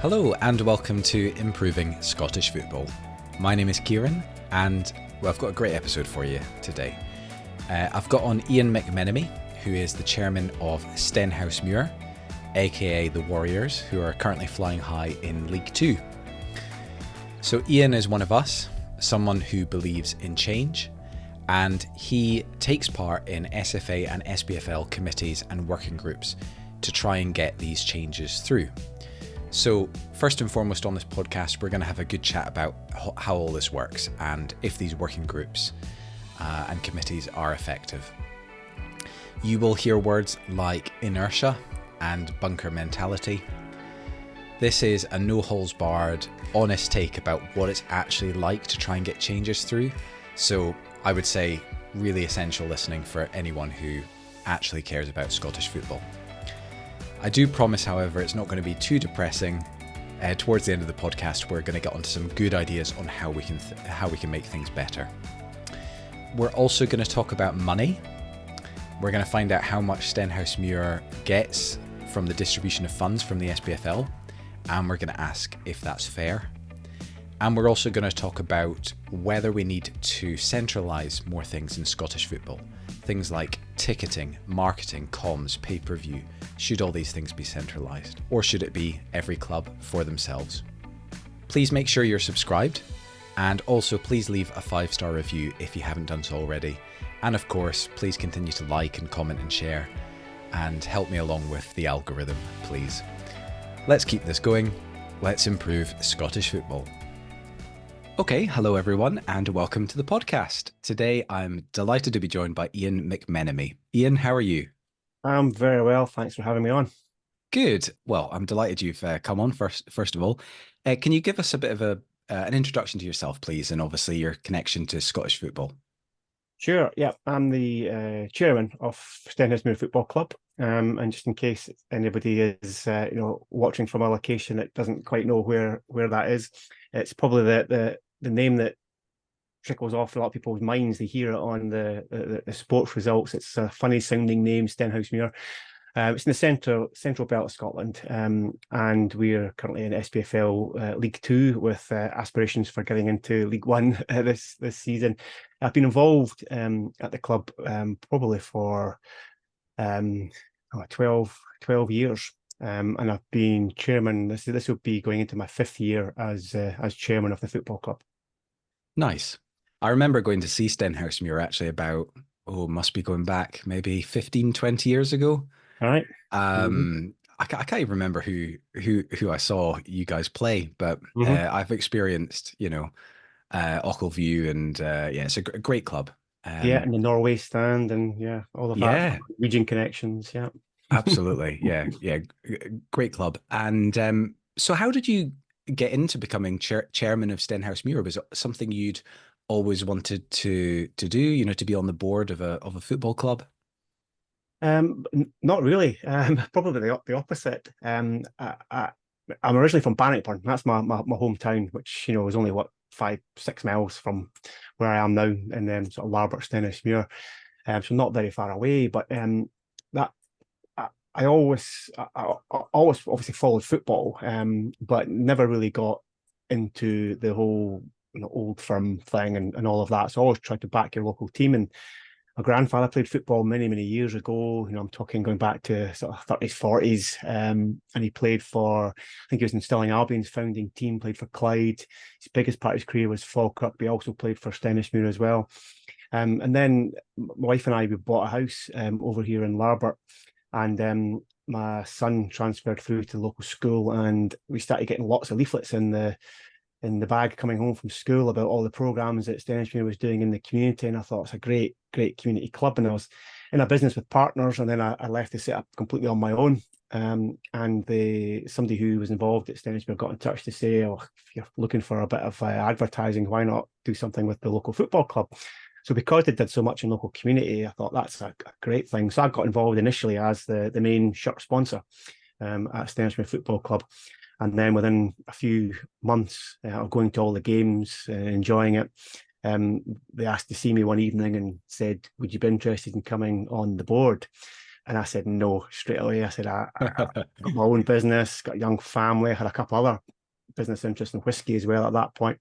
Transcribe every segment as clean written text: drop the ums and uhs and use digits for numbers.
Hello and welcome to Improving Scottish Football. My name is Kieran and I've got a great episode for you today. I've got on Iain McMenemy, who is the chairman of Stenhousemuir, aka the Warriors, who are currently flying high in League Two. So Iain is one of us, someone who believes in change, and he takes part in SFA and SPFL committees and working groups to try and get these changes through. So first and foremost on this podcast, we're going to have a good chat about how all this works and if these working groups and committees are effective. You will hear words like inertia and bunker mentality. This is a no-holds-barred, honest take about what it's actually like to try and get changes through. So I would say really essential listening for anyone who actually cares about Scottish football. I do promise, however, it's not going to be too depressing. Towards the end of the podcast, we're going to get onto some good ideas on how we can make things better. We're also going to talk about money. We're going to find out how much Stenhousemuir gets from the distribution of funds from the SPFL, and we're going to ask if that's fair. And we're also going to talk about whether we need to centralise more things in Scottish football. Things like ticketing, marketing, comms, pay-per-view. Should all these things be centralised? Or should it be every club for themselves? Please make sure you're subscribed. And also please leave a 5-star review if you haven't done so already. And of course, please continue to like and comment and share. And help me along with the algorithm, please. Let's keep this going. Let's improve Scottish football. Okay, hello everyone and welcome to the podcast. Today I'm delighted to be joined by Iain McMenemy. Iain, how are you? I'm very well, thanks for having me on. Good. Well, I'm delighted you've come on first of all. Can you give us a bit of an introduction to yourself, please, and obviously your connection to Scottish football? Sure, yeah, I'm the chairman of Stenhousemuir Football Club, and just in case anybody is watching from a location that doesn't quite know where that is, it's probably the name that trickles off a lot of people's minds. They hear it on the sports results. It's a funny sounding name, Stenhousemuir. It's in the central belt of Scotland, and we're currently in SPFL League Two with aspirations for getting into League One this season. I've been involved at the club probably for 12 years, and I've been chairman. This will be going into my 5th year as chairman of the football club. Nice. I remember going to see Stenhousemuir actually about, must be going back maybe 15, 20 years ago. All right. I can't even remember who I saw you guys play, but I've experienced, Ochilview and it's a great club. And the Norway stand and all of that. Region connections, yeah. Absolutely, yeah, great club. And so how did you get into becoming chairman of Stenhousemuir? Was it something you'd always wanted to do, to be on the board of a football club? Not really. Probably the opposite. I'm originally from Bannockburn. That's my hometown, which was only 5-6 miles from where I am now, and then sort of Larbert, Stenhousemuir. So not very far away. But that I always obviously followed football, but never really got into the whole old firm thing and all of that. So I always tried to back your local team. And my grandfather played football many years ago. I'm talking going back to sort of 30s, 40s. And he played for, I think he was installing Albion's founding team, played for Clyde. His biggest part of his career was Falkirk, but he also played for Stenhousemuir as well. And then my wife and I, we bought a house over here in Larbert. And my son transferred through to the local school, and we started getting lots of leaflets in the bag coming home from school about all the programs that Stenhousemuir was doing in the community. And I thought it's a great community club. And I was in a business with partners, and then I left to set up completely on my own. And somebody who was involved at Stenhousemuir got in touch to say, if you're looking for a bit of advertising, why not do something with the local football club? So because they did so much in local community, I thought that's a great thing. So I got involved initially as the main shirt sponsor at Stenhousemuir Football Club. And then within a few months of going to all the games and enjoying it, they asked to see me one evening and said, would you be interested in coming on the board? And I said no straight away. I said, I've got my own business, got a young family, I had a couple other business interests in whiskey as well at that point.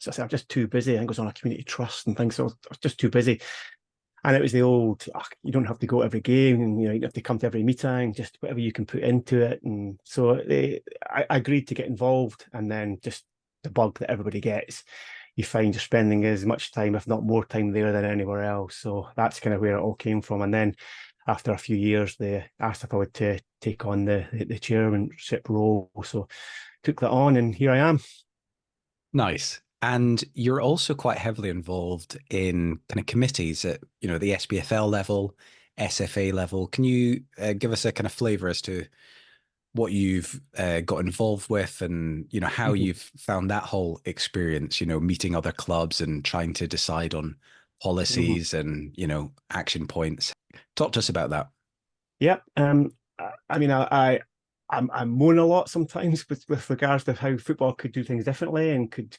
So I said, I'm just too busy. I think it was on a community trust and things. So I was just too busy. And it was the old, you don't have to go to every game, and you don't have to come to every meeting, just whatever you can put into it. And so I agreed to get involved, and then just the bug that everybody gets, you find you're spending as much time, if not more time there than anywhere else. So that's kind of where it all came from. And then after a few years, they asked if I would take on the chairmanship role. So took that on, and here I am. Nice. And you're also quite heavily involved in kind of committees at, the SPFL level, SFA level. Can you give us a kind of flavour as to what you've got involved with, and, how you've found that whole experience, meeting other clubs and trying to decide on policies and, action points? Talk to us about that. Yeah. I mean, I moan a lot sometimes with regards to how football could do things differently and could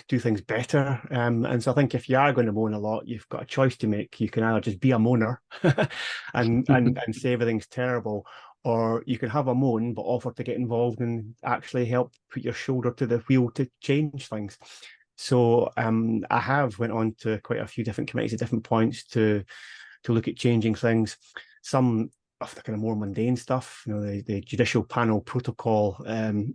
do things better. And so I think if you are going to moan a lot, you've got a choice to make. You can either just be a moaner and say everything's terrible, or you can have a moan but offer to get involved and actually help put your shoulder to the wheel to change things. So I have went on to quite a few different committees at different points to look at changing things. Some of the kind of more mundane stuff, the judicial panel protocol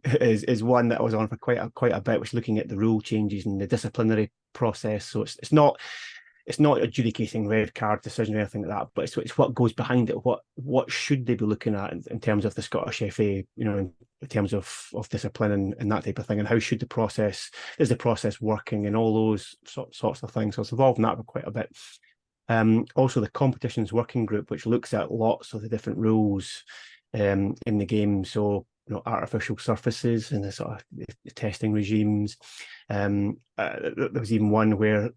is one that I was on for quite a bit, which is looking at the rule changes and the disciplinary process. So it's not adjudicating red card decision or anything like that, but it's what goes behind it. What should they be looking at in terms of the Scottish FA, in terms of discipline and that type of thing, and how should is the process working, and all those sorts of things. So I was involved in that for quite a bit. Also the competitions working group, which looks at lots of the different rules in the game. So, artificial surfaces and the sort of the testing regimes. There was even one where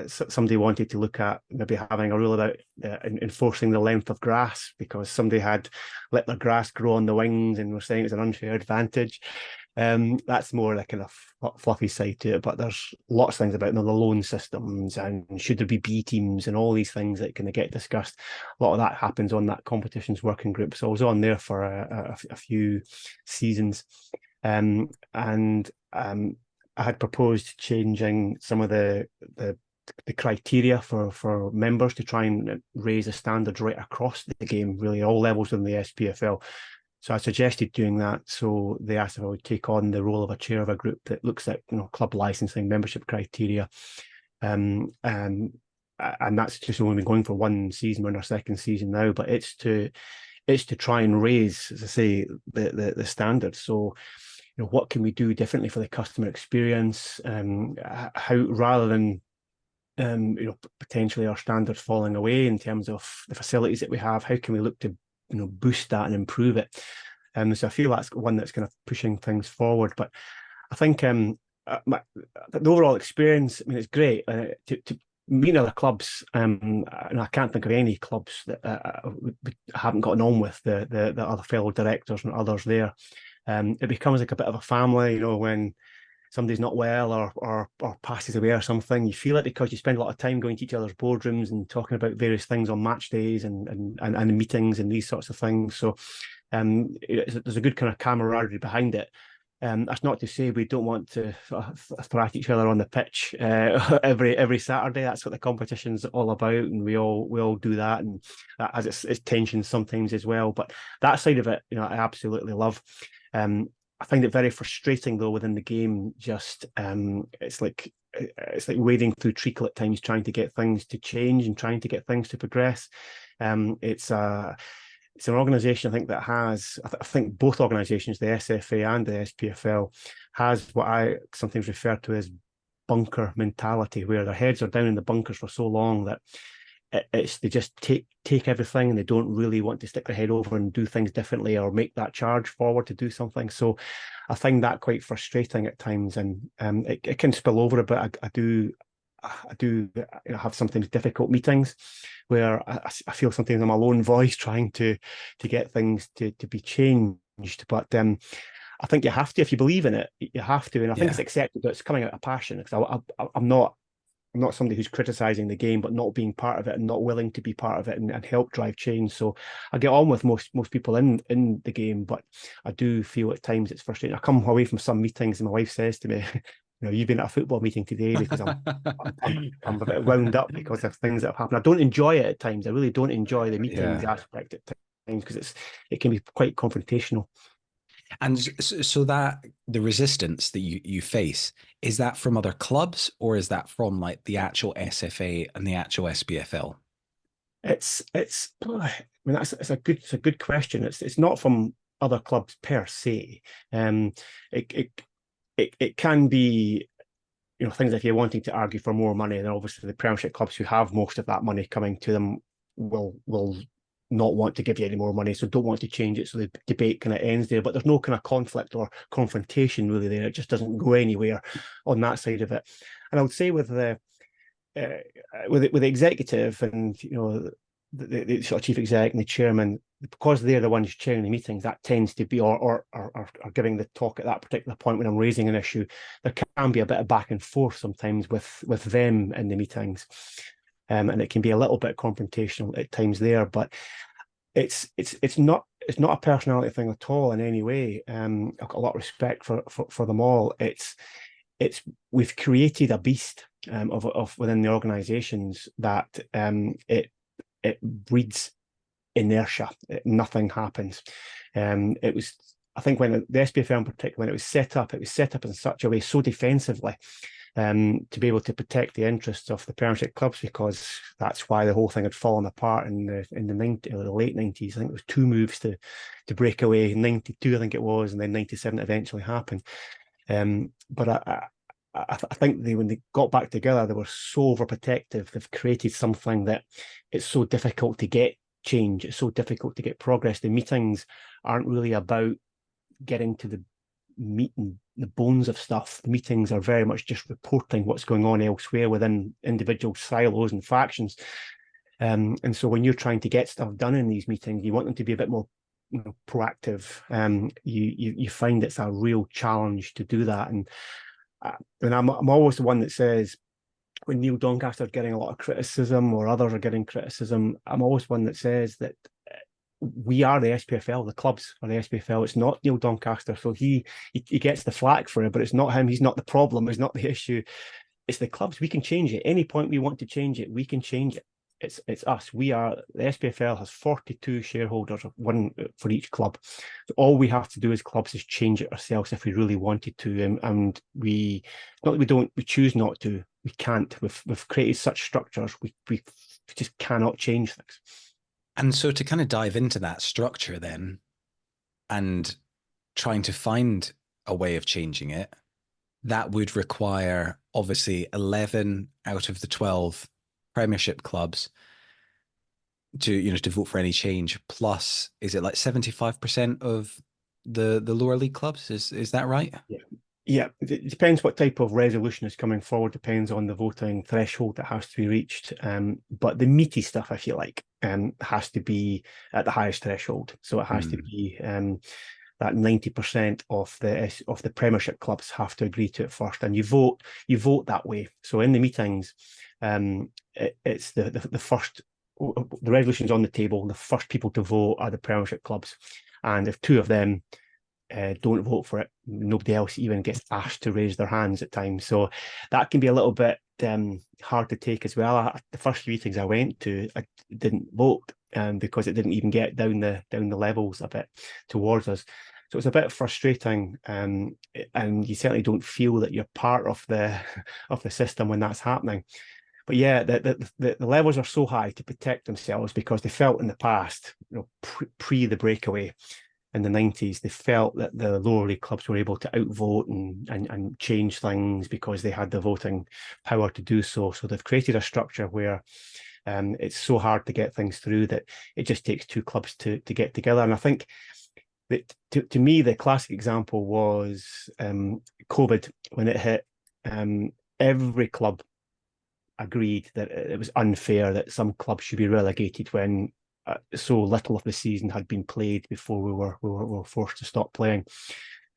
somebody wanted to look at maybe having a rule about enforcing the length of grass, because somebody had let their grass grow on the wings and were saying it's an unfair advantage. That's more the kind of fluffy side to it, but there's lots of things about the loan systems and should there be B teams and all these things that kind of get discussed. A lot of that happens on that competitions working group. So I was on there for a few seasons, and I had proposed changing some of the criteria for members to try and raise the standards right across the game, really all levels in the SPFL. So I suggested doing that. So they asked if I would take on the role of a chair of a group that looks at club licensing, membership criteria, and that's just only been going for one season. We're in our second season now, but it's to try and raise, as I say, the standards. So what can we do differently for the customer experience? How, rather than potentially our standards falling away in terms of the facilities that we have, how can we look to boost that and improve it? So I feel that's one that's kind of pushing things forward. But I think the overall experience, I mean, it's great to meet other clubs, and I can't think of any clubs that haven't gotten on with the other fellow directors and others there. It becomes like a bit of a family, when somebody's not well or passes away or something. You feel it because you spend a lot of time going to each other's boardrooms and talking about various things on match days and meetings and these sorts of things. So there's a good kind of camaraderie behind it. That's not to say we don't want to thrash each other on the pitch every Saturday. That's what the competition's all about, and we all do that, and that has its tensions sometimes as well. But that side of it, I absolutely love. I find it very frustrating though within the game. Just it's like wading through treacle at times, trying to get things to change and trying to get things to progress. It's an organisation I think that has, I think both organisations, the SFA and the SPFL, has what I sometimes refer to as bunker mentality, where their heads are down in the bunkers for so long that they just take everything, and they don't really want to stick their head over and do things differently or make that charge forward to do something. So I find that quite frustrating at times, and it can spill over a bit. I do have sometimes difficult meetings where I feel sometimes I'm a lone voice trying to get things to be changed. But I think you have to, if you believe in it, you have to. And I think it's accepted that it's coming out of passion, because I'm not not somebody who's criticising the game, but not being part of it and not willing to be part of it and help drive change. So I get on with most people in the game, but I do feel at times it's frustrating. I come away from some meetings and my wife says to me, you've been at a football meeting today, because I'm a bit wound up because of things that have happened. I don't enjoy it at times. I really don't enjoy the meetings aspect at times, because it can be quite confrontational. And so that the resistance that you face, is that from other clubs, or is that from like the actual SFA and the actual SPFL? It's it's a good question. It's not from other clubs per se. It can be, things like you're wanting to argue for more money, and obviously the Premiership clubs who have most of that money coming to them will not want to give you any more money, so don't want to change it. So the debate kind of ends there, but there's no kind of conflict or confrontation really there. It just doesn't go anywhere on that side of it. And I would say with the executive and the sort of chief exec and the chairman, because they're the ones chairing the meetings, that tends to be or giving the talk at that particular point when I'm raising an issue. There can be a bit of back and forth sometimes with them in the meetings. And it can be a little bit confrontational at times there, but it's not a personality thing at all in any way. I've got a lot of respect for them all. We've created a beast of within the organisations that it breeds inertia. Nothing happens. It was, I think, when the SPFL in particular, when it was set up in such a way, so defensively, to be able to protect the interests of the Premiership clubs, because that's why the whole thing had fallen apart in the late 90s. I think it was 2 moves to break away. 92, I think it was, and then 97 eventually happened. But I think when they got back together, they were so overprotective. They've created something that it's so difficult to get change. It's so difficult to get progress. The meetings aren't really about getting to the meat and the bones of stuff. The meetings are very much just reporting what's going on elsewhere within individual silos and factions. And so when you're trying to get stuff done in these meetings, you want them to be a bit more proactive. You find it's a real challenge to do that. And I'm always the one that says, when Neil Doncaster is getting a lot of criticism or others are getting criticism, I'm always one that says that we are the SPFL, the clubs are the SPFL. It's not Neil Doncaster. So he gets the flack for it, but it's not him. He's not the problem. It's not the issue. It's the clubs. We can change it. Any point we want to change it, we can change it. It's us. We are, the SPFL has 42 shareholders, one for each club. So all we have to do as clubs is change it ourselves if we really wanted to. And we, not that we don't, we choose not to. We can't. We've created such structures. We just cannot change things. And so to kind of dive into that structure then, and trying to find a way of changing it, that would require obviously 11 out of the 12 Premiership clubs to vote for any change. Plus, is it like 75% of the lower league clubs? Is that right? Yeah, it depends what type of resolution is coming forward, depends on the voting threshold that has to be reached. But the meaty stuff, I feel like, has to be at the highest threshold. So it has to be that 90% of the Premiership clubs have to agree to it first, and you vote that way. So in the meetings, it's the first, the resolution's on the table. The first people to vote are the Premiership clubs, and if 2 of them don't vote for it, nobody else even gets asked to raise their hands at times. So that can be a little bit hard to take as well. The first few meetings I went to, I didn't vote because it didn't even get down the levels a bit towards us. So it's a bit frustrating, and you certainly don't feel that you're part of the system when that's happening. But yeah, the levels are so high to protect themselves, because they felt in the past, pre the breakaway in the 90s, they felt that the lower league clubs were able to outvote and change things because they had the voting power to do so. So they've created a structure where it's so hard to get things through that it just takes 2 clubs to get together. And I think that to me, the classic example was COVID. When it hit, every club agreed that it was unfair that some clubs should be relegated when so little of the season had been played before we were forced to stop playing.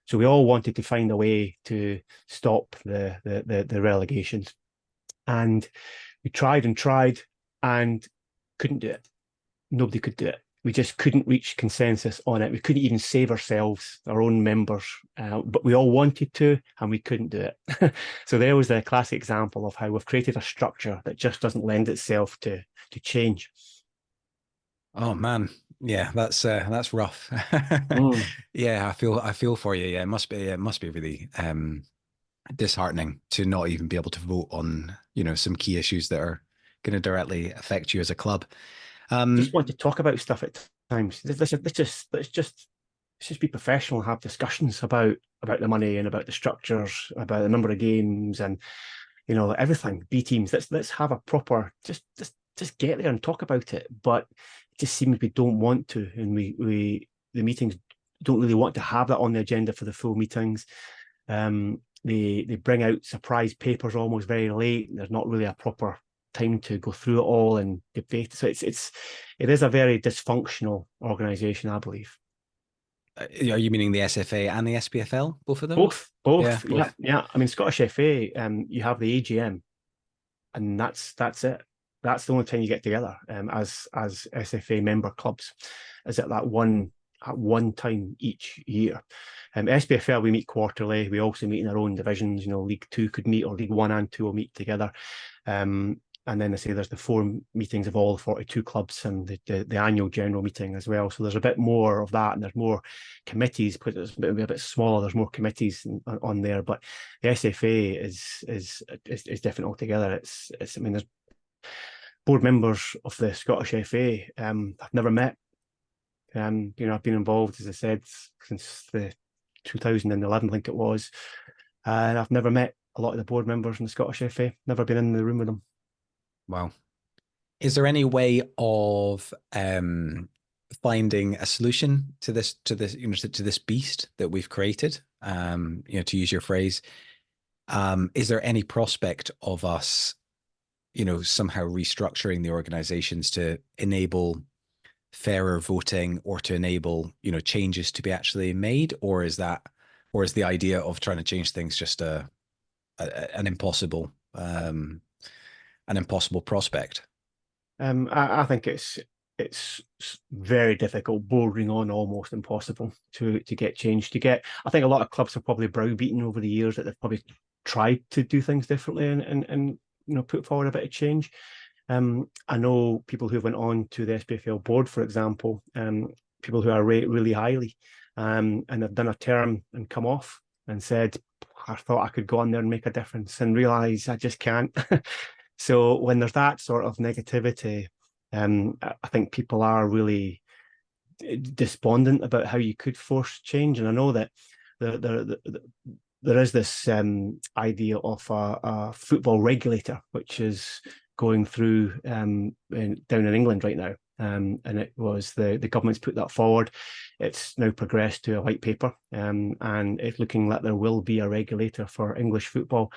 So we all wanted to find a way to stop the relegations. And we tried and tried and couldn't do it. Nobody could do it. We just couldn't reach consensus on it. We couldn't even save ourselves, our own members, but we all wanted to, and we couldn't do it. So there was the classic example of how we've created a structure that just doesn't lend itself to change. Oh man, yeah, that's rough. Mm. Yeah, I feel for you. Yeah, it must be really disheartening to not even be able to vote on, some key issues that are going to directly affect you as a club. Just want to talk about stuff at times. Let's just be professional and have discussions about the money and about the structures, about the number of games, and everything. B teams. Let's have a proper just get there and talk about it. But it just seems we don't want to, and the meetings don't really want to have that on the agenda for the full meetings. They bring out surprise papers almost very late. And there's not really a proper time to go through it all and debate. So it is a very dysfunctional organisation, I believe. Are you meaning the SFA and the SPFL, both of them? Both. Yeah, both. Yeah. I mean, Scottish FA, you have the AGM, and that's it. That's the only time you get together as SFA member clubs, is at one time each year. SPFL, we meet quarterly. We also meet in our own divisions. League Two could meet, or League One and Two will meet together. And then they say there's the 4 meetings of all 42 clubs and the annual general meeting as well. So there's a bit more of that, and there's more committees because it's a bit smaller. There's more committees on there, but the SFA is different altogether. I mean, there's board members of the Scottish FA. I've never met. I've been involved, as I said, since the 2011, I think it was, and I've never met a lot of the board members in the Scottish FA. Never been in the room with them. Wow. Is there any way of finding a solution to this to this beast that we've created? To use your phrase, is there any prospect of us, somehow restructuring the organizations to enable fairer voting, or to enable, changes to be actually made? Or is the idea of trying to change things just an impossible prospect? I think it's very difficult, bordering on almost impossible to get change. I think a lot of clubs have probably browbeaten over the years that they've probably tried to do things differently and put forward a bit of change. I know people who went on to the SPFL board, for example, people who are rated really highly, and have done a term and come off and said, I thought I could go on there and make a difference, and realise I just can't. So when there's that sort of negativity, I think people are really despondent about how you could force change. And I know that there is this idea of a football regulator, which is going through down in England right now. And it was the government's put that forward. It's now progressed to a white paper, and it's looking like there will be a regulator for English football.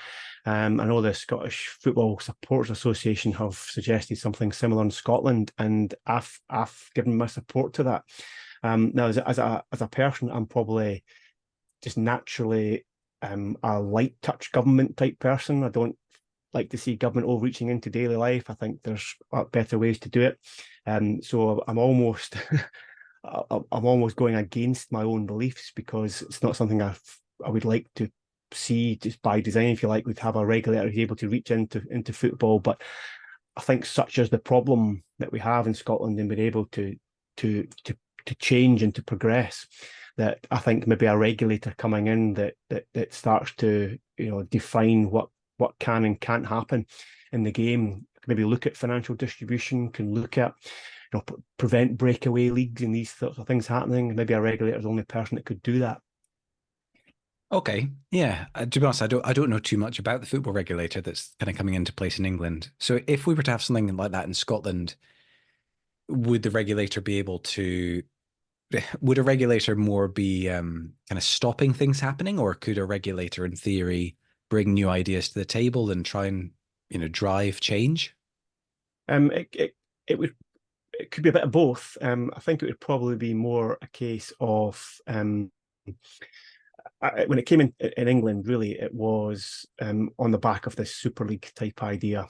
I know the Scottish Football Supporters Association have suggested something similar in Scotland, and I've given my support to that. Now, as a person, I'm probably just naturally a light touch government type person. I don't like to see government overreaching into daily life. I think there's better ways to do it. So I'm almost I'm almost going against my own beliefs, because it's not something I would like to see just by design, if you like. We'd have a regulator who's able to reach into football, but I think such as the problem that we have in Scotland and being able to change and to progress, that I think maybe a regulator coming in that starts to define what can and can't happen in the game, maybe look at financial distribution, can look at prevent breakaway leagues and these sorts of things happening. Maybe a regulator is the only person that could do that. Okay, yeah. To be honest, I don't know too much about the football regulator that's kind of coming into place in England. So if we were to have something like that in Scotland, would the regulator be able to? Would a regulator more be kind of stopping things happening, or could a regulator, in theory, bring new ideas to the table and try and drive change? It could be a bit of both. I think it would probably be more a case of when it came in England, really, it was on the back of this Super League type idea,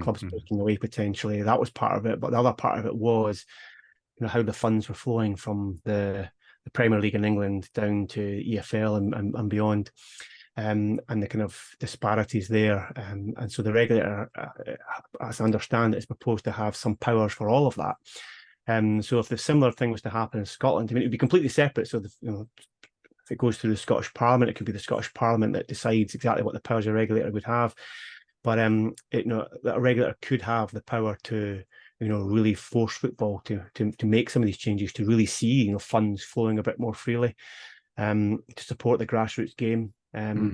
clubs breaking away potentially. That was part of it, but the other part of it was, how the funds were flowing from the Premier League in England down to EFL and beyond, and the kind of disparities there. And so the regulator, as I understand it, is proposed to have some powers for all of that. So if the similar thing was to happen in Scotland, I mean, it would be completely separate. So if it goes through the Scottish Parliament, it could be the Scottish Parliament that decides exactly what the powers a regulator would have. But that a regulator could have the power to, really force football to make some of these changes, to really see, funds flowing a bit more freely, to support the grassroots game. I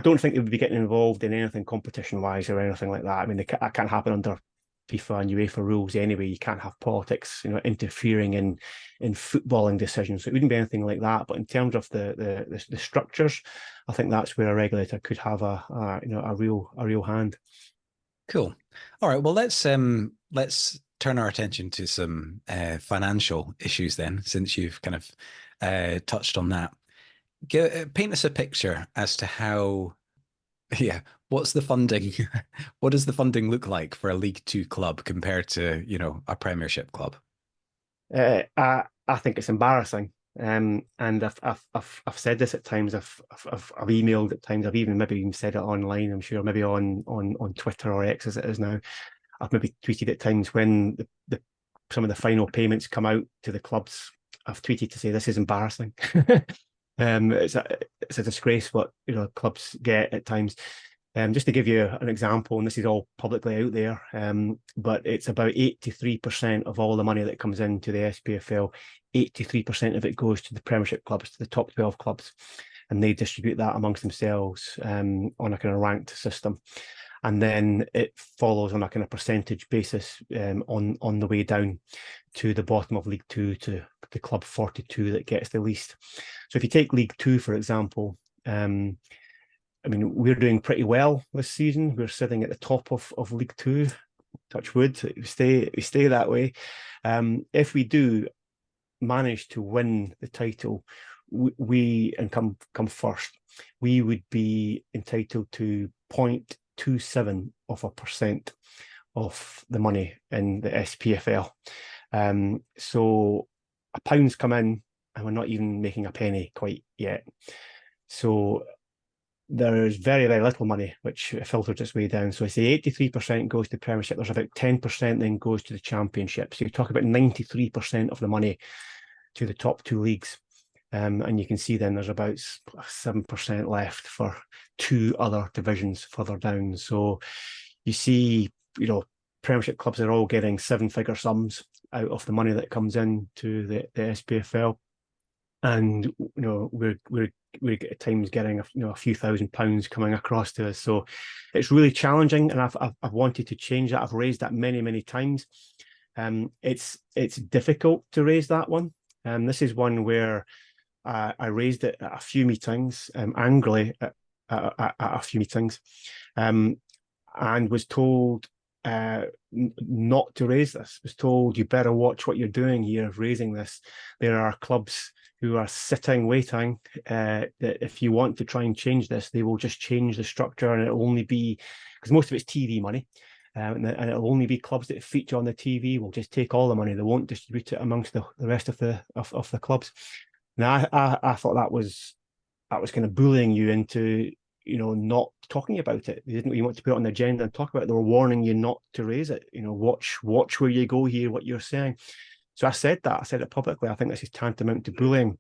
don't think they would be getting involved in anything competition-wise or anything like that. I mean, that can't happen under FIFA and UEFA rules anyway. You can't have politics, interfering in footballing decisions. So it wouldn't be anything like that. But in terms of the structures, I think that's where a regulator could have a real hand. Cool. All right. Well, let's turn our attention to some financial issues then, since you've kind of touched on that. Paint us a picture as to how. Yeah, what's the funding? What does the funding look like for a League Two club compared to, a Premiership club? I think it's embarrassing, and I've said this at times. I've emailed at times. I've maybe even said it online. I'm sure maybe on Twitter or X as it is now. I've maybe tweeted at times when some of the final payments come out to the clubs. I've tweeted to say this is embarrassing. It's a disgrace what clubs get at times. Just to give you an example, and this is all publicly out there, but it's about 83% of all the money that comes into the SPFL. 83% of it goes to the Premiership clubs, to the top 12 clubs, and they distribute that amongst themselves on a kind of ranked system. And then it follows on a kind of percentage basis on the way down to the bottom of League Two, to the club 42 that gets the least. So if you take League Two, for example, I mean, we're doing pretty well this season. We're sitting at the top of League Two. Touch wood, we stay that way. If we do manage to win the title, we come first, we would be entitled to 0.27% of the money in the SPFL. So £1 come in and we're not even making a penny quite yet. So there's very, very little money which filters its way down. So I say 83% goes to Premiership. There's about 10% then goes to the Championship. So you talk about 93% of the money to the top two leagues. And you can see then there's about 7% left for two other divisions further down. So you see, Premiership clubs are all getting seven-figure sums out of the money that comes in to the SPFL. And, we're at times getting a few £1,000s coming across to us. So it's really challenging, and I've wanted to change that. I've raised that many, many times. It's difficult to raise that one. This is one where I raised it at a few meetings, angrily at a few meetings, and was told not to raise this. Was told, you better watch what you're doing here, raising this. There are clubs who are sitting waiting, that if you want to try and change this, they will just change the structure, and it'll only be, because most of it's TV money, and it'll only be clubs that feature on the TV will just take all the money. They won't distribute it amongst the rest of the clubs. Now, I thought that was kind of bullying you into, not talking about it. They didn't really want to put it on the agenda and talk about it. They were warning you not to raise it. Watch where you go here, what you're saying. So I said that. I said it publicly. I think this is tantamount to bullying.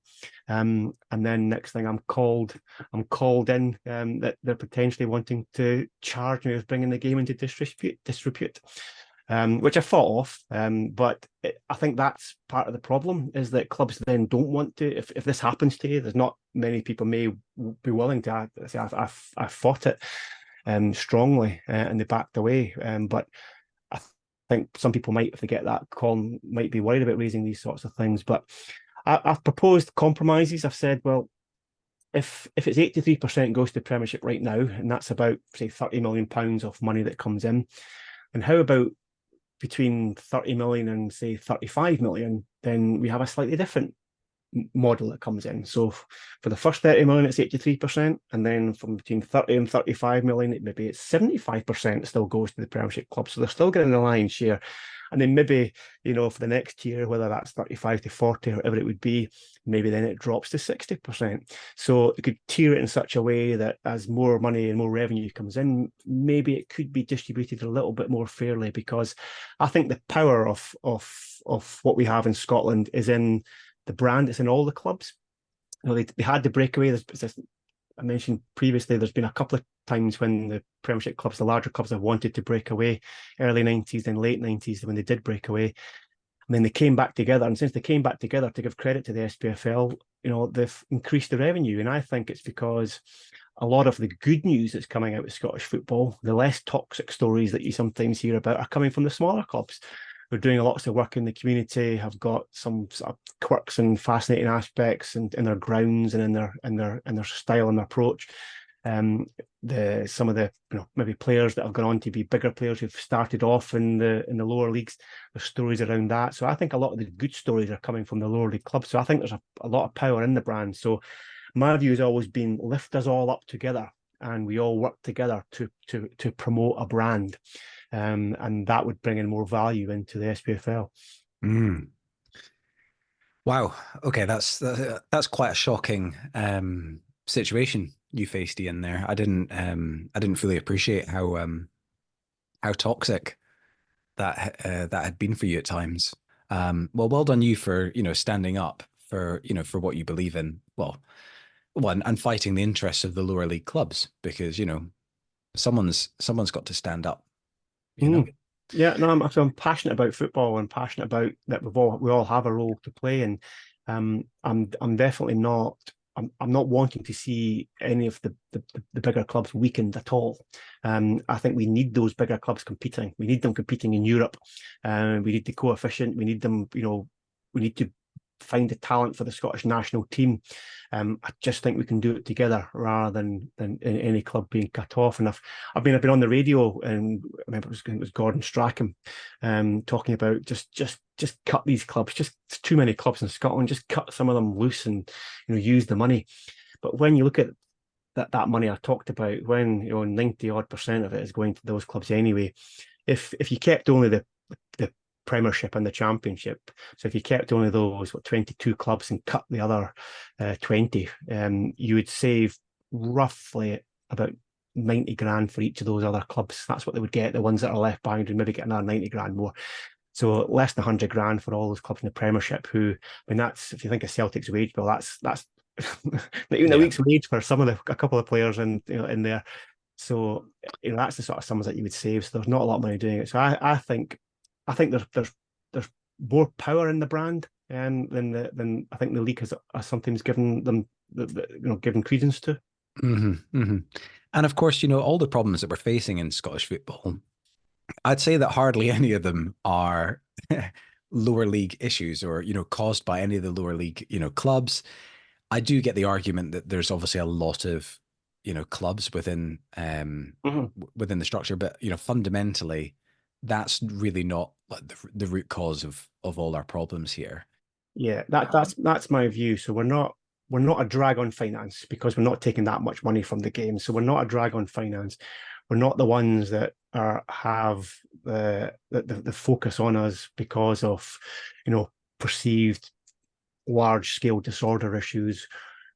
And then next thing I'm called in that they're potentially wanting to charge me with bringing the game into disrepute. Which I fought off, but I think that's part of the problem, is that clubs then don't want to. If this happens to you, there's not many people may be willing to say I fought it strongly, and they backed away. But I think some people might, if they get that call, might be worried about raising these sorts of things. But I've proposed compromises. I've said, well, if it's 83% goes to Premiership right now, and that's about, say, £30 million of money that comes in, and how about between 30 million and say 35 million, then we have a slightly different model that comes in. So for the first 30 million, it's 83%, and then from between 30 and 35 million, maybe it's 75% still goes to the Premiership club. So they're still getting the lion's share. And then maybe, for the next year, whether that's 35 to 40 or whatever it would be, maybe then it drops to 60%. So it could tier it in such a way that as more money and more revenue comes in, maybe it could be distributed a little bit more fairly, because I think the power of what we have in Scotland is in the brand. It's in all the clubs. They had the breakaway. I mentioned previously, there's been a couple of times when the Premiership clubs, the larger clubs, have wanted to break away, early 90s, then late 90s, when they did break away. And then they came back together. And since they came back together, to give credit to the SPFL, they've increased the revenue. And I think it's because a lot of the good news that's coming out of Scottish football, the less toxic stories that you sometimes hear about, are coming from the smaller clubs. They're doing lots of work in the community, have got some sort of quirks and fascinating aspects in their grounds and in their style and their approach. Some of the maybe players that have gone on to be bigger players who've started off in the lower leagues, there's stories around that. So I think a lot of the good stories are coming from the lower league clubs. So I think there's a lot of power in the brand. So my view has always been, lift us all up together and we all work together to promote a brand. And that would bring in more value into the SPFL. Wow. Okay, that's quite a shocking situation you faced, Iain. There, I didn't fully appreciate how toxic that had been for you at times. Well done you for standing up for for what you believe in. Well, and fighting the interests of the lower league clubs, because someone's got to stand up. Yeah, no, I'm passionate about football and passionate about that we all have a role to play, and I'm definitely not. I'm not wanting to see any of the bigger clubs weakened at all. I think we need those bigger clubs competing. We need them competing in Europe. We need the coefficient. We need them. We need to find the talent for the Scottish national team. I just think we can do it together rather than any club being cut off. And I've been on the radio, and I remember it was Gordon Strachan talking about just cut these clubs. Just too many clubs in Scotland. Just cut some of them loose and use the money. But when you look at that money I talked about, when 90% of it is going to those clubs anyway, if you kept only the Premiership and the Championship, so if you kept only those 22 clubs and cut the other 20, you would save roughly about 90 grand for each of those other clubs. That's what they would get. The ones that are left behind would maybe get another 90 grand more. So less than 100 grand for all those clubs in the Premiership, who, that's, if you think of Celtic's wage bill, that's even a week's wage for a couple of players in there. So that's the sort of sums that you would save. So there's not a lot of money doing it. So I think there's more power in the brand than I think the league has sometimes given them given credence to. And of course, all the problems that we're facing in Scottish football, I'd say that hardly any of them are lower league issues or caused by any of the lower league clubs. I do get the argument that there's obviously a lot of clubs within within the structure, but fundamentally, that's really not the root cause of all our problems here. Yeah, that's my view. So we're not a drag on finance because we're not taking that much money from the game. So we're not a drag on finance. We're not the ones that have the focus on us because of perceived large scale disorder issues.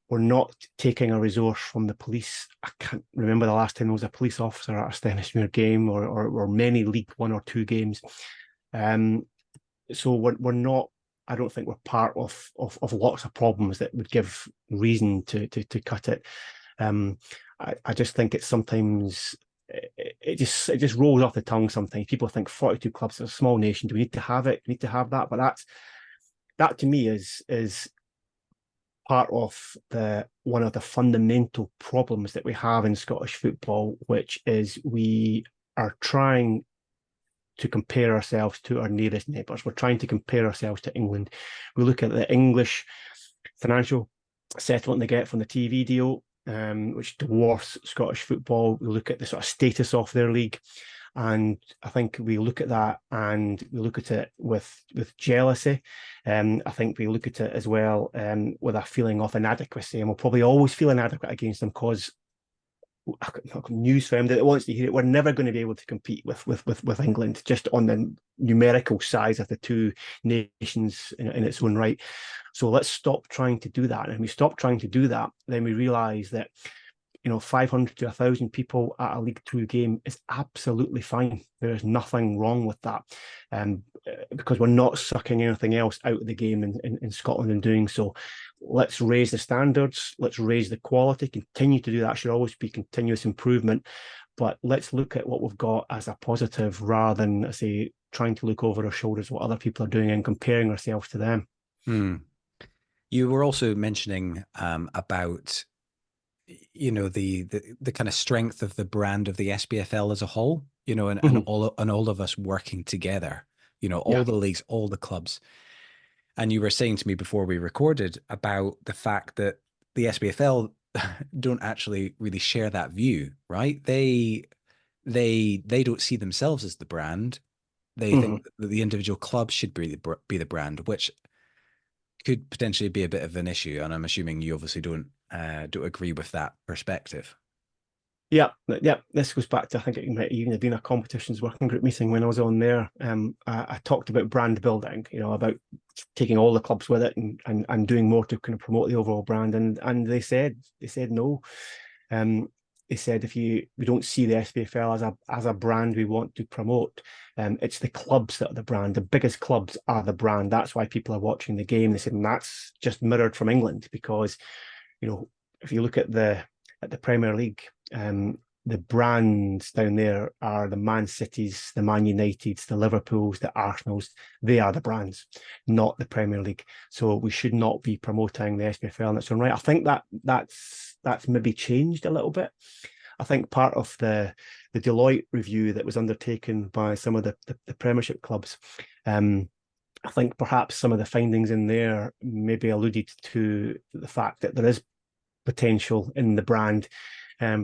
We're not taking a resource from the police. I can't remember the last time there was a police officer at a Stenhousemuir game or many League 1 or 2 games. So we're not. I don't think we're part of lots of problems that would give reason to cut it. I just think it's sometimes it just rolls off the tongue. Sometimes people think 42 clubs is a small nation. Do we need to have it? We need to have that. But that to me is part of one of the fundamental problems that we have in Scottish football, which is we are trying to compare ourselves to our nearest neighbours. We're trying to compare ourselves to England. We look at the English financial settlement they get from the TV deal, which dwarfs Scottish football. We look at the sort of status of their league, And I think we look at that and we look at it with jealousy. I think we look at it as well with a feeling of inadequacy, and we'll probably always feel inadequate against them because news for him that wants to hear it. We're never going to be able to compete with England just on the numerical size of the two nations in its own right. So let's stop trying to do that. And when we stop trying to do that, then we realise that 500 to 1,000 people at a League Two game is absolutely fine. There is nothing wrong with that, because we're not sucking anything else out of the game in Scotland in doing so. Let's raise the standards. Let's raise the quality. Continue to do that. Should always be continuous improvement. But let's look at what we've got as a positive rather than, I say, trying to look over our shoulders what other people are doing and comparing ourselves to them. You were also mentioning about the kind of strength of the brand of the SPFL as a whole, and all of us working together, all the leagues, all the clubs. And you were saying to me before we recorded about the fact that the SPFL don't actually really share that view, right? They don't see themselves as the brand. They think that the individual clubs should be the brand, which could potentially be a bit of an issue. And I'm assuming you obviously don't agree with that perspective. Yeah. This goes back to, I think it might even have been a competitions working group meeting when I was on there. I talked about brand building, about taking all the clubs with it and doing more to kind of promote the overall brand. And they said no. They said we don't see the SPFL as a brand we want to promote. It's the clubs that are the brand. The biggest clubs are the brand. That's why people are watching the game. They said, and that's just mirrored from England because, if you look at the Premier League, the brands down there are the Man Cities, the Man Uniteds, the Liverpools, the Arsenals. They are the brands, not the Premier League. So we should not be promoting the SPFL in its own right. I think that's maybe changed a little bit. I think part of the Deloitte review that was undertaken by some of the Premiership clubs, I think perhaps some of the findings in there maybe alluded to the fact that there is potential in the brand,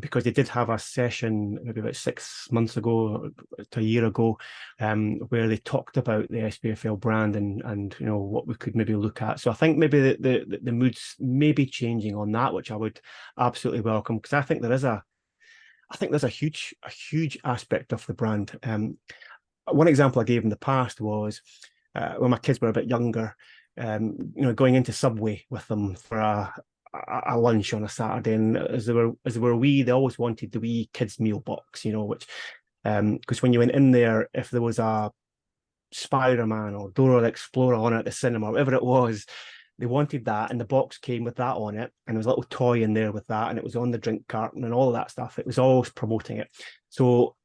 because they did have a session maybe about 6 months ago to a year ago, where they talked about the SPFL brand and what we could maybe look at. So I think maybe the mood's maybe changing on that, which I would absolutely welcome, because I think there's a huge aspect of the brand. One example I gave in the past was when my kids were a bit younger, going into Subway with them for a lunch on a Saturday, and as they were wee, they always wanted the wee kids meal box, which because when you went in there, if there was a Spider-Man or Dora the Explorer on it at the cinema, whatever it was, they wanted that, and the box came with that on it, and there was a little toy in there with that, and it was on the drink carton and all of that stuff. It was always promoting it. So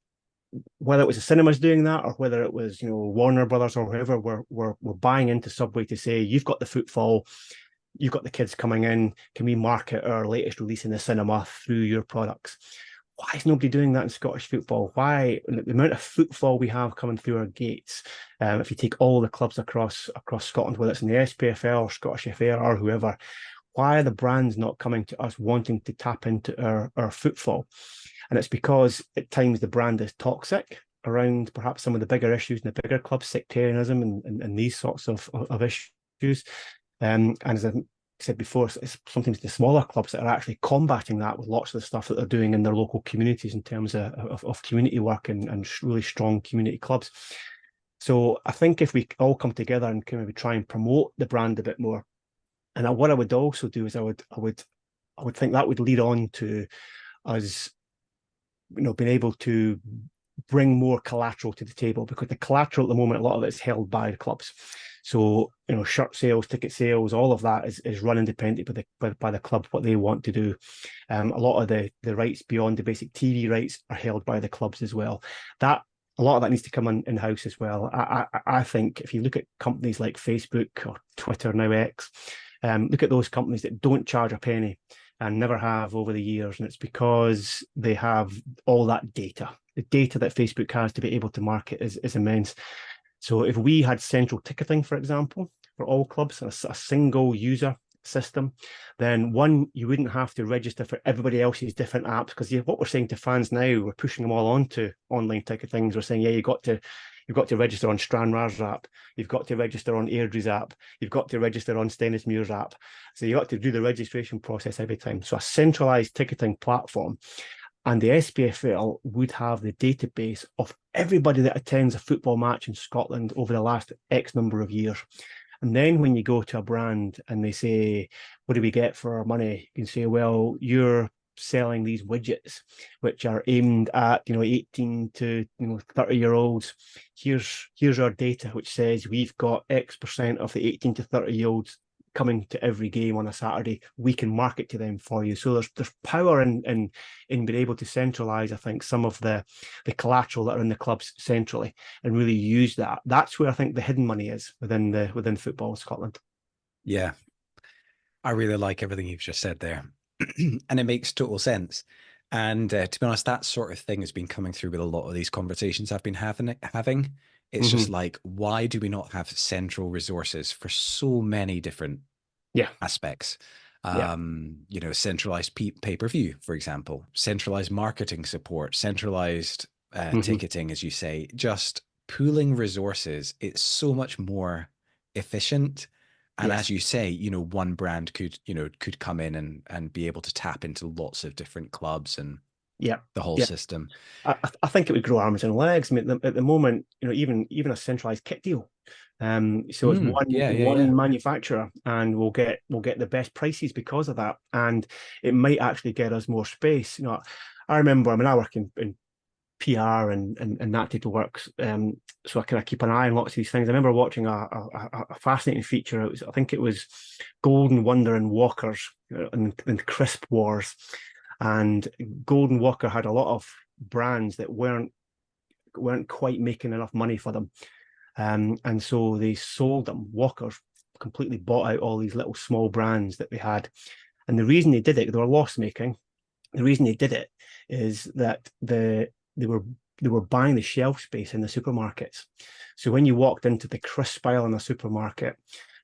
whether it was the cinemas doing that or whether it was Warner Brothers or whoever were buying into Subway to say, you've got the footfall, you've got the kids coming in, can we market our latest release in the cinema through your products? Why is nobody doing that in Scottish football? Why, the amount of footfall we have coming through our gates, if you take all the clubs across Scotland, whether it's in the SPFL or Scottish FA or whoever, why are the brands not coming to us wanting to tap into our footfall? And it's because at times the brand is toxic around perhaps some of the bigger issues in the bigger clubs, sectarianism and these sorts of issues. And as I said before, it's sometimes the smaller clubs that are actually combating that with lots of the stuff that they're doing in their local communities in terms of community work and really strong community clubs. So I think if we all come together and kind of try and promote the brand a bit more, and what I would also do is I would think that would lead on to us, being able to bring more collateral to the table, because the collateral at the moment, a lot of it is held by the clubs. So, shirt sales, ticket sales, all of that is run independently by the club, what they want to do. A lot of the rights beyond the basic TV rights are held by the clubs as well. A lot of that needs to come in-house as well. I think if you look at companies like Facebook or Twitter, now X, look at those companies that don't charge a penny and never have over the years, and it's because they have all that data. The data that Facebook has to be able to market is immense. So if we had central ticketing, for example, for all clubs, and a single user system, then one, you wouldn't have to register for everybody else's different apps, because what we're saying to fans now, we're pushing them all onto online ticketing. We're saying, yeah, you've got to register on Stranraer's app, you've got to register on Airdrie's app, you've got to register on Stenhousemuir's app. So you've got to do the registration process every time. So a centralised ticketing platform, and the SPFL would have the database of everybody that attends a football match in Scotland over the last X number of years. And then when you go to a brand and they say, what do we get for our money? You can say, well, you're selling these widgets which are aimed at 18 to 30-year-olds. Here's our data which says we've got X% of the 18 to 30-year-olds coming to every game on a Saturday. We can market to them for you. So there's power in being able to centralise, I think, some of the collateral that are in the clubs centrally, and really use that. That's where I think the hidden money is within football in Scotland. Yeah, I really like everything you've just said there. And it makes total sense. And to be honest, that sort of thing has been coming through with a lot of these conversations I've been having. It's just like, why do we not have central resources for so many different aspects? Centralized pay-per-view, for example, centralized marketing support, centralized ticketing, as you say, just pooling resources. It's so much more efficient. And as you say, one brand could come in and be able to tap into lots of different clubs and the whole system. I think it would grow arms and legs. I mean, at the moment, even a centralized kit deal. So it's one manufacturer, and we'll get the best prices because of that, and it might actually get us more space. I remember, I work in PR and that type of work, so I kind of keep an eye on lots of these things. I remember watching a fascinating feature. I think it was Golden Wonder and Walkers and Crisp Wars, and Golden Walker had a lot of brands that weren't quite making enough money for them, and so they sold them. Walkers completely bought out all these little small brands that they had, and the reason they did it, they were loss making. The reason they did it is that they were buying the shelf space in the supermarkets. So when you walked into the crisp aisle in a supermarket,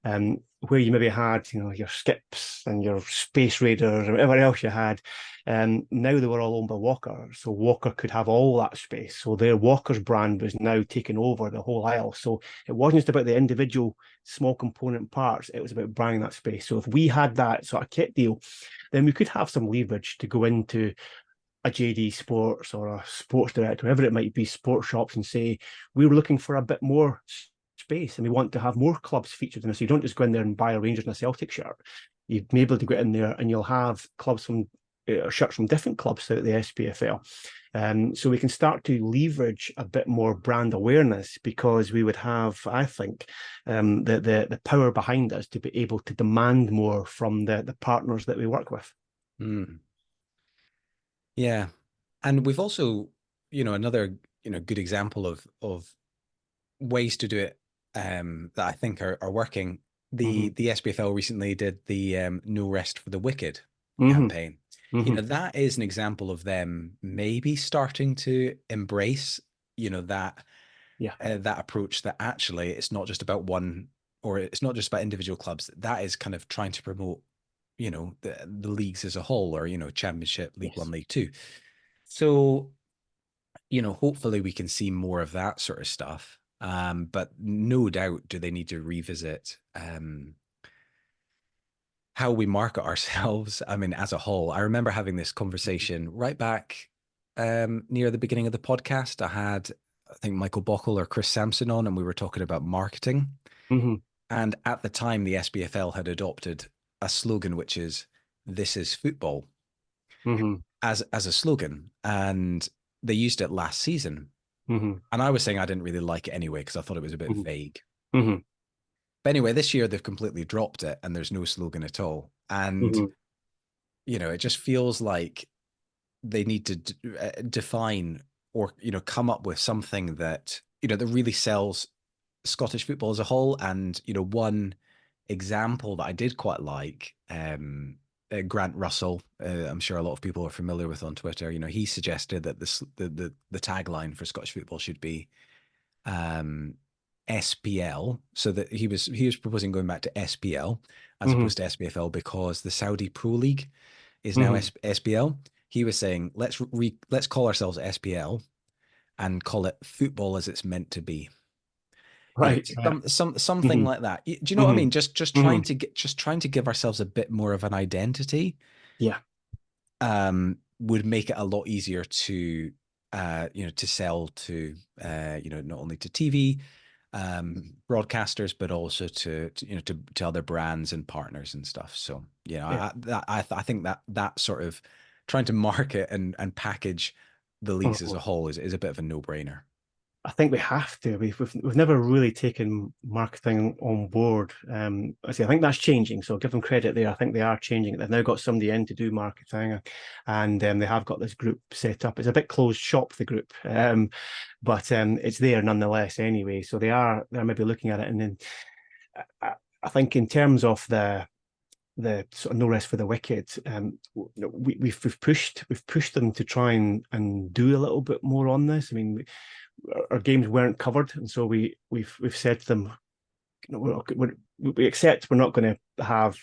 where you maybe had your Skips and your Space Raiders or whatever else you had, now they were all owned by Walker. So Walker could have all that space. So their Walker's brand was now taking over the whole aisle. So it wasn't just about the individual small component parts, it was about buying that space. So if we had that sort of kit deal, then we could have some leverage to go into a JD Sports or a Sports Direct, whatever it might be, sports shops, and say, we were looking for a bit more space and we want to have more clubs featured in this. So you don't just go in there and buy a Rangers and a Celtic shirt. You'd be able to get in there and you'll have clubs from shirts from different clubs throughout the SPFL. So we can start to leverage a bit more brand awareness, because we would have, I think, the power behind us to be able to demand more from the partners that we work with. Yeah. And we've also, another, good example of ways to do it that I think are working. The SPFL recently did the No Rest for the Wicked campaign. That is an example of them maybe starting to embrace, that approach, that actually it's not just about one, or it's not just about individual clubs. That is kind of trying to promote, the leagues as a whole, or, Championship, League One, League Two. So, hopefully we can see more of that sort of stuff. But no doubt, do they need to revisit how we market ourselves, as a whole. I remember having this conversation right back near the beginning of the podcast. I had, I think, Michael Bockel or Chris Sampson on, and we were talking about marketing. And at the time, the SPFL had adopted a slogan, which is, "This is football," as a slogan. And they used it last season. And I was saying I didn't really like it anyway, because I thought it was a bit vague. But anyway, this year they've completely dropped it and there's no slogan at all. And, it just feels like they need to define or, come up with something that, that really sells Scottish football as a whole. And, one example that I did quite like, Grant Russell, I'm sure a lot of people are familiar with on Twitter, he suggested that the tagline for Scottish football should be, SPL, so that he was proposing going back to SPL as Hmm. opposed to SPFL because the Saudi Pro League is now Hmm. SPL. He was saying let's call ourselves SPL and call it football as it's meant to be. You know, Right. Yeah. something Hmm. like that. Do you know what I Hmm. mean? Just Hmm. trying to give ourselves a bit more of an identity Yeah. would make it a lot easier to to sell to not only to TV broadcasters but also to other brands and partners and stuff. So Yeah. I think that sort of trying to market and package the leagues as Mhm. a whole is a bit of a no-brainer. I think we have to. We've never really taken marketing on board. I think that's changing. So give them credit there. I think they are changing it. They've now got somebody in to do marketing, and they have got this group set up. It's a bit closed shop, the group, but it's there nonetheless anyway. So they're maybe looking at it, and then I think in terms of the sort of no rest for the wicked, we've pushed them to try and do a little bit more on this. I mean, our games weren't covered, and so we've said to them, we accept we're not going to have,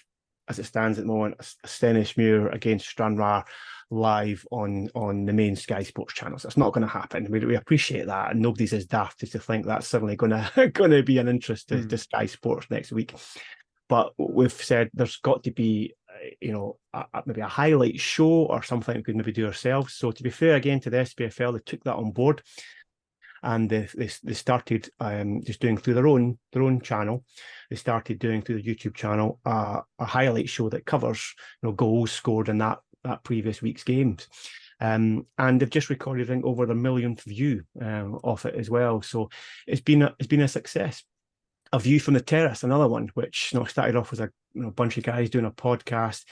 as it stands at the moment, a Stenhousemuir against Stranraer live on the main Sky Sports channels. That's not going to happen. We appreciate that, and nobody's as daft as to think that's suddenly going to be an interest to Sky Sports next week. But we've said there's got to be, maybe a highlight show or something we could maybe do ourselves. So to be fair again to the SPFL, they took that on board, and they started just doing through their own channel. They started doing through the YouTube channel a highlight show that covers goals scored in that previous week's games. And they've just recorded, I think, over the millionth view of it as well. So it's been a success. A View from the Terrace, another one, which started off as a bunch of guys doing a podcast.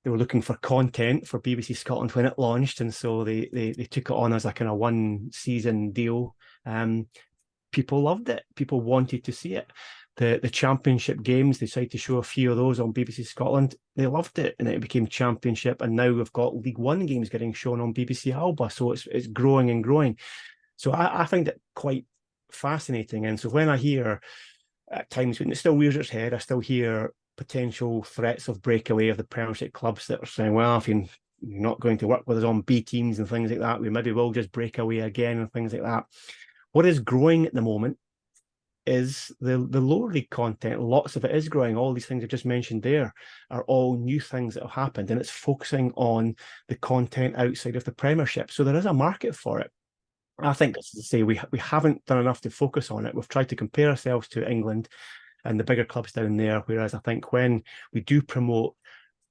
They were looking for content for BBC Scotland when it launched, and so they took it on as a kind of one season deal. People loved it. People wanted to see it. The Championship games, they decided to show a few of those on BBC Scotland. They loved it, and it became Championship. And now we've got League One games getting shown on BBC Alba, so it's growing and growing. So I find it quite fascinating. And so when I hear at times when it still rears its head, I still hear potential threats of breakaway of the Premiership clubs that are saying, well, if you're not going to work with us on B teams and things like that, we maybe will just break away again and things like that. What is growing at the moment is the lower league content. Lots of it is growing. All these things I just mentioned there are all new things that have happened, and it's focusing on the content outside of the Premiership. So there is a market for it. I think, as I say, we haven't done enough to focus on it. We've tried to compare ourselves to England and the bigger clubs down there, whereas I think when we do promote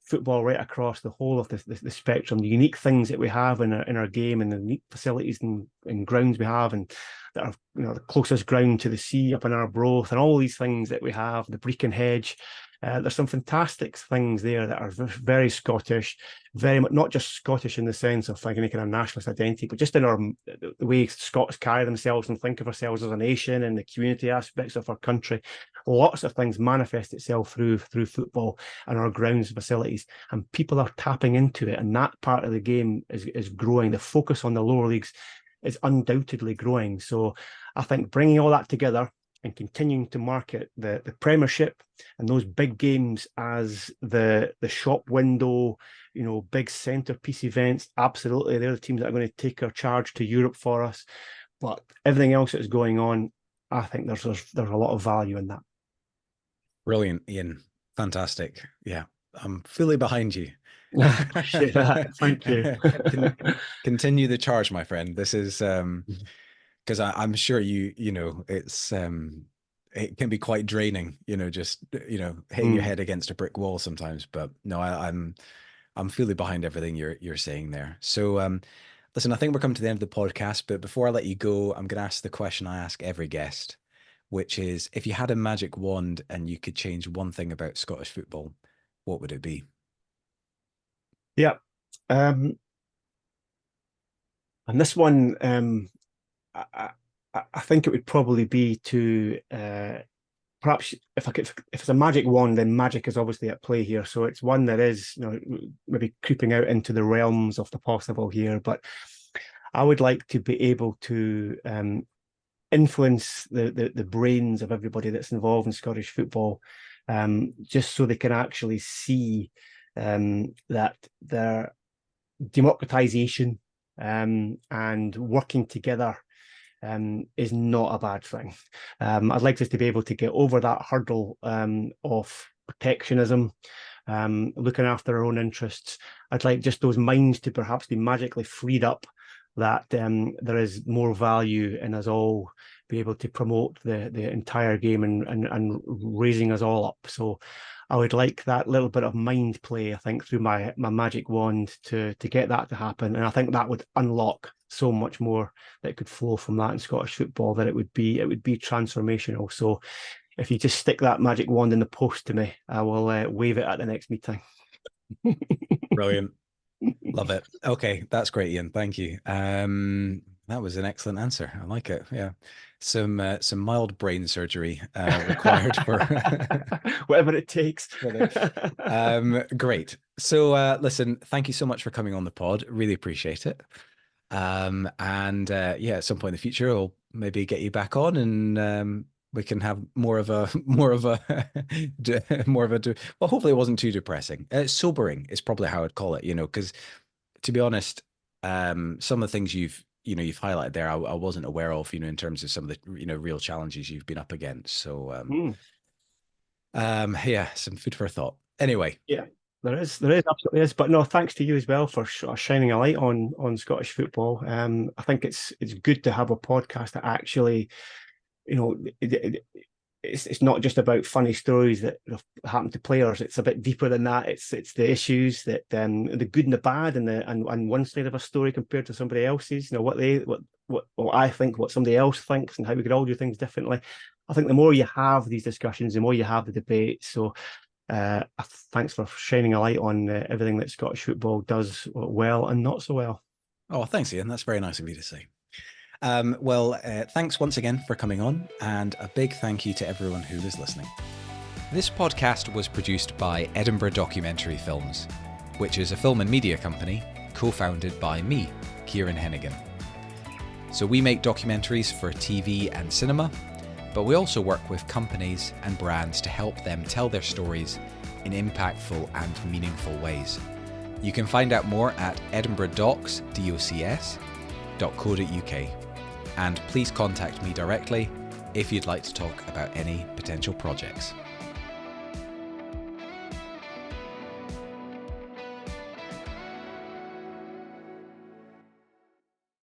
football right across the whole of the spectrum, the unique things that we have in our game, and the unique facilities and grounds we have, and that are the closest ground to the sea up in Arbroath, and all these things that we have, the Brecon Hedge. There's some fantastic things there that are very Scottish, very much not just Scottish in the sense of like making a nationalist identity, but just in the way Scots carry themselves and think of ourselves as a nation, and the community aspects of our country. Lots of things manifest itself through football and our grounds and facilities, and people are tapping into it, and that part of the game is growing. The focus on the lower leagues is undoubtedly growing. So I think bringing all that together and continuing to market the Premiership and those big games as the shop window, big centerpiece events, absolutely, they're the teams that are going to take our charge to Europe for us. But everything else that is going on, I think there's a lot of value in that. Brilliant, Iain. Fantastic. Yeah, I'm fully behind you. Appreciate that. Thank you. Continue the charge, my friend. This is because I'm sure it's it can be quite draining, just hitting your head against a brick wall sometimes. But no, I'm fully behind everything you're saying there. So listen, I think we're coming to the end of the podcast, but before I let you go, I'm going to ask the question I ask every guest, which is, if you had a magic wand and you could change one thing about Scottish football, what would it be? Yeah. And this one, I think it would probably be to perhaps if it's a magic wand, then magic is obviously at play here. So it's one that is, maybe creeping out into the realms of the possible here. But I would like to be able to influence the brains of everybody that's involved in Scottish football, just so they can actually see that their democratisation and working together is not a bad thing. I'd like us to be able to get over that hurdle of protectionism, looking after our own interests. I'd like just those minds to perhaps be magically freed up, that there is more value in us all be able to promote the entire game and raising us all up. So I would like that little bit of mind play, I think, through my magic wand to get that to happen. And I think that would unlock so much more that could flow from that in Scottish football, that it would be transformational. So if you just stick that magic wand in the post to me, I will wave it at the next meeting. Brilliant. Love it. Okay, that's great, Iain. Thank you. That was an excellent answer. I like it. Yeah. Some mild brain surgery required for whatever it takes. Great. So listen, thank you so much for coming on the pod. Really appreciate it. And yeah, at some point in the future, I'll maybe get you back on, and we can have more of a well, hopefully it wasn't too depressing. Sobering is probably how I'd call it, because to be honest, some of the things you've highlighted there, I wasn't aware of, in terms of some of the, real challenges you've been up against. So, yeah, some food for thought. Anyway. Yeah, there is absolutely is. But no, thanks to you as well for shining a light on Scottish football. I think it's good to have a podcast that actually, it's not just about funny stories that happen to players. It's a bit deeper than that. It's the issues that the good and the bad, and one side of a story compared to somebody else's. What I think, what somebody else thinks, and how we could all do things differently. I think the more you have these discussions, the more you have the debate. So thanks for shining a light on everything that Scottish football does well and not so well. Oh, thanks, Iain. That's very nice of you to say. Well, thanks once again for coming on, and a big thank you to everyone who was listening. This podcast was produced by Edinburgh Documentary Films, which is a film and media company co-founded by me, Kieran Hennigan. So we make documentaries for TV and cinema, but we also work with companies and brands to help them tell their stories in impactful and meaningful ways. You can find out more at edinburghdocs.co.uk. And please contact me directly if you'd like to talk about any potential projects.